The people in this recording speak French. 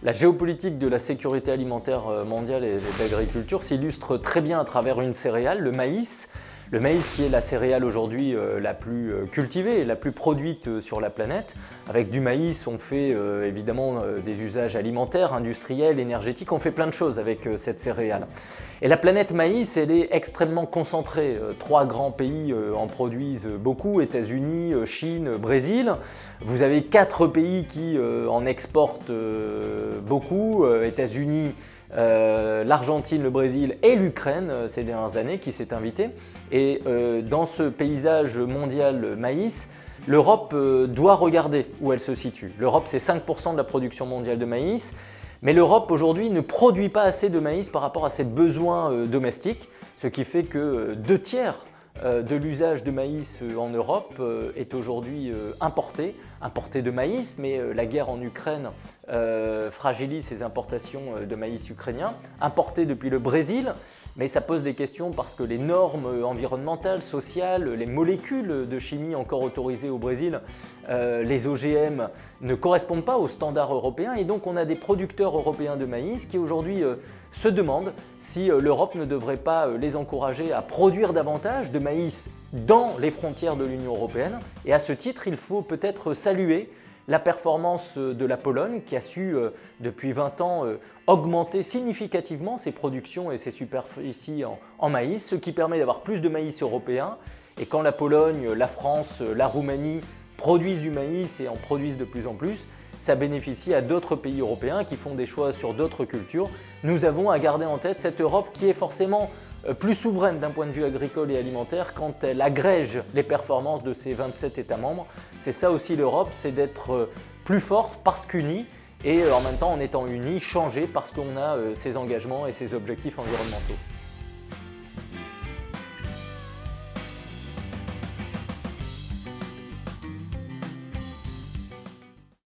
La géopolitique de la sécurité alimentaire mondiale et de l'agriculture s'illustre très bien à travers une céréale, le maïs. Le maïs qui est la céréale aujourd'hui la plus cultivée et la plus produite sur la planète. Avec du maïs, on fait évidemment des usages alimentaires, industriels, énergétiques, on fait plein de choses avec cette céréale. Et la planète maïs, elle est extrêmement concentrée. Trois grands pays en produisent beaucoup, États-Unis, Chine, Brésil. Vous avez quatre pays qui en exportent beaucoup, États-Unis, l'Argentine, le Brésil et l'Ukraine ces dernières années qui s'est invitée. Et dans ce paysage mondial maïs, l'Europe doit regarder où elle se situe. L'Europe, c'est 5% de la production mondiale de maïs. Mais l'Europe aujourd'hui ne produit pas assez de maïs par rapport à ses besoins domestiques, ce qui fait que 2/3 de l'usage de maïs en Europe est aujourd'hui importé de maïs, mais la guerre en Ukraine fragilise ces importations de maïs ukrainien, importé depuis le Brésil, mais ça pose des questions parce que les normes environnementales, sociales, les molécules de chimie encore autorisées au Brésil, les OGM, ne correspondent pas aux standards européens et donc on a des producteurs européens de maïs qui aujourd'hui se demandent si l'Europe ne devrait pas les encourager à produire davantage de maïs dans les frontières de l'Union européenne. Et à ce titre, il faut peut-être saluer la performance de la Pologne qui a su depuis 20 ans augmenter significativement ses productions et ses superficies en maïs, ce qui permet d'avoir plus de maïs européen. Et quand la Pologne, la France, la Roumanie produisent du maïs et en produisent de plus en plus, ça bénéficie à d'autres pays européens qui font des choix sur d'autres cultures. Nous avons à garder en tête cette Europe qui est forcément plus souveraine d'un point de vue agricole et alimentaire quand elle agrège les performances de ses 27 États membres. C'est ça aussi l'Europe, c'est d'être plus forte parce qu'unie et en même temps en étant unie, changer parce qu'on a ses engagements et ses objectifs environnementaux.